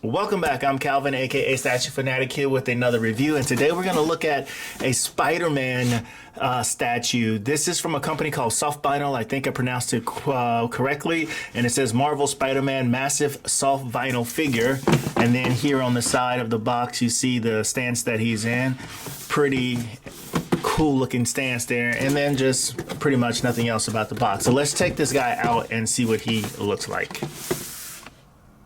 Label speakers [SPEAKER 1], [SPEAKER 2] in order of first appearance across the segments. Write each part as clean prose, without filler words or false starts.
[SPEAKER 1] Welcome back. I'm Calvin, aka Statue Fanatic, here with another review, and today we're going to look at a Spider-Man statue. This is from a company called Sofbinal. I think I pronounced it correctly, and it says Marvel Spider-Man Massive Soft Vinyl Figure. And then here on the side of the box you see the stance that he's in. Pretty cool looking stance there, and then just pretty much nothing else about the box. So let's take this guy out and see what he looks like.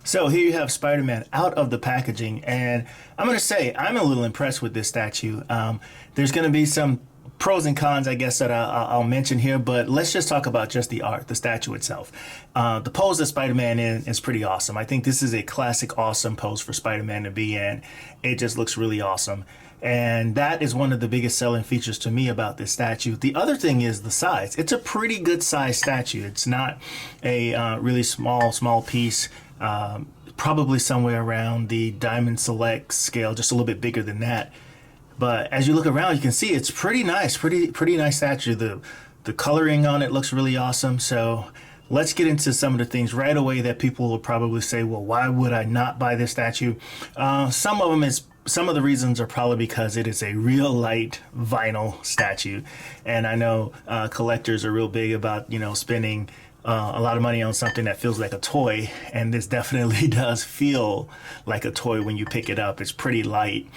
[SPEAKER 1] So here you have Spider-Man out of the packaging, and I'm going to say I'm a little impressed with this statue. There's going to be some pros and cons, I guess, that I'll mention here, but let's just talk about just the art, the statue itself. The pose that Spider-Man in is pretty awesome. I think this is a classic awesome pose for Spider-Man to be in. It just looks really awesome. And that is one of the biggest selling features to me about this statue. The other thing is the size. It's a pretty good size statue. It's not a really small piece. Probably somewhere around the Diamond Select scale, just a little bit bigger than that. But as you look around, you can see it's pretty nice, pretty nice statue. The coloring on it looks really awesome. So let's get into some of the things right away that people will probably say, well, why would I not buy this statue? Some of the reasons are probably because it is a real light vinyl statue. And I know collectors are real big about, spending a lot of money on something that feels like a toy, and this definitely does feel like a toy when you pick it up. It's pretty light.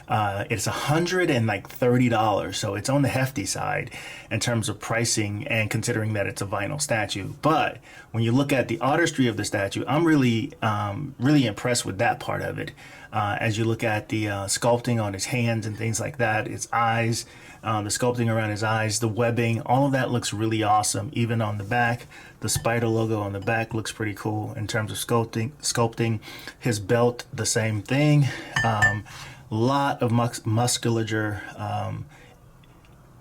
[SPEAKER 1] It's $130, so it's on the hefty side in terms of pricing and considering that it's a vinyl statue. But when you look at the artistry of the statue, I'm really impressed with that part of it. As you look at the sculpting on his hands and things like that, his eyes, the sculpting around his eyes, the webbing, all of that looks really awesome. Even on the back, the spider logo on the back looks pretty cool in terms of sculpting. His belt, the same thing. Lot of musculature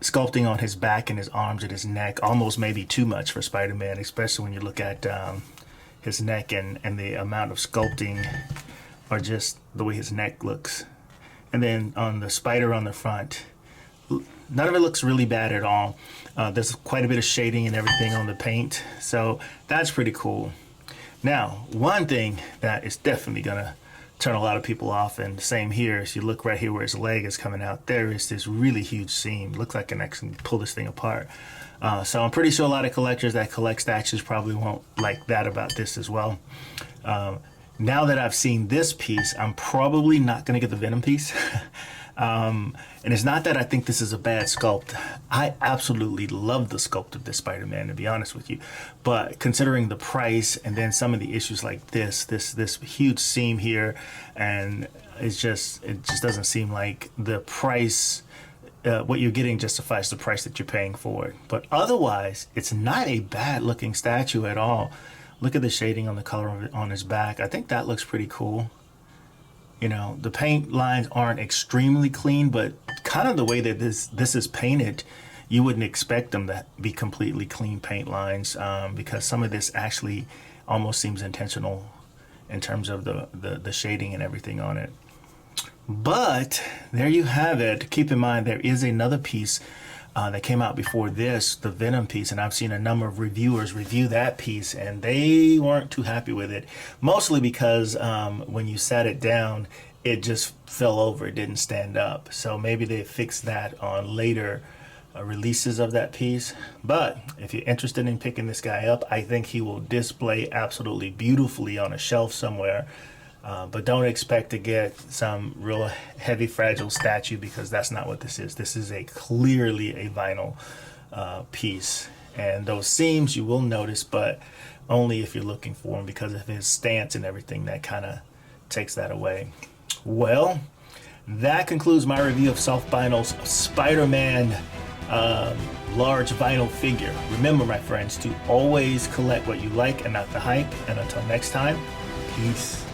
[SPEAKER 1] sculpting on his back and his arms and his neck. Almost maybe too much for Spider-Man, especially when you look at his neck and the amount of sculpting, or just the way his neck looks. And then on the spider on the front, none of it looks really bad at all. There's quite a bit of shading and everything on the paint, so that's pretty cool. Now, one thing that is definitely gonna turn a lot of people off, and same here, as you look right here where his leg is coming out, there is this really huge seam. Looks like I can actually pull this thing apart. So I'm pretty sure a lot of collectors that collect statues probably won't like that about this as well. Now that I've seen this piece, I'm probably not going to get the Venom piece. And it's not that I think this is a bad sculpt. I absolutely love the sculpt of this Spider-Man, to be honest with you. But considering the price and then some of the issues like this huge seam here, and it just doesn't seem like the price, what you're getting justifies the price that you're paying for it. But otherwise, it's not a bad looking statue at all. Look at the shading on the color on his back. I think that looks pretty cool. The paint lines aren't extremely clean, but kind of the way that this is painted, you wouldn't expect them to be completely clean paint lines, because some of this actually almost seems intentional in terms of the shading and everything on it. But there you have it. Keep in mind there is another piece that came out before this, the Venom piece, and I've seen a number of reviewers review that piece, and they weren't too happy with it, mostly because when you sat it down, it just fell over, it didn't stand up. So maybe they fixed that on later releases of that piece. But if you're interested in picking this guy up, I think he will display absolutely beautifully on a shelf somewhere. But don't expect to get some real heavy, fragile statue, because that's not what this is. This is clearly a vinyl piece. And those seams you will notice, but only if you're looking for them, because of his stance and everything that kind of takes that away. Well, that concludes my review of Sofbinal's Spider-Man large vinyl figure. Remember, my friends, to always collect what you like and not the hype. And until next time, peace.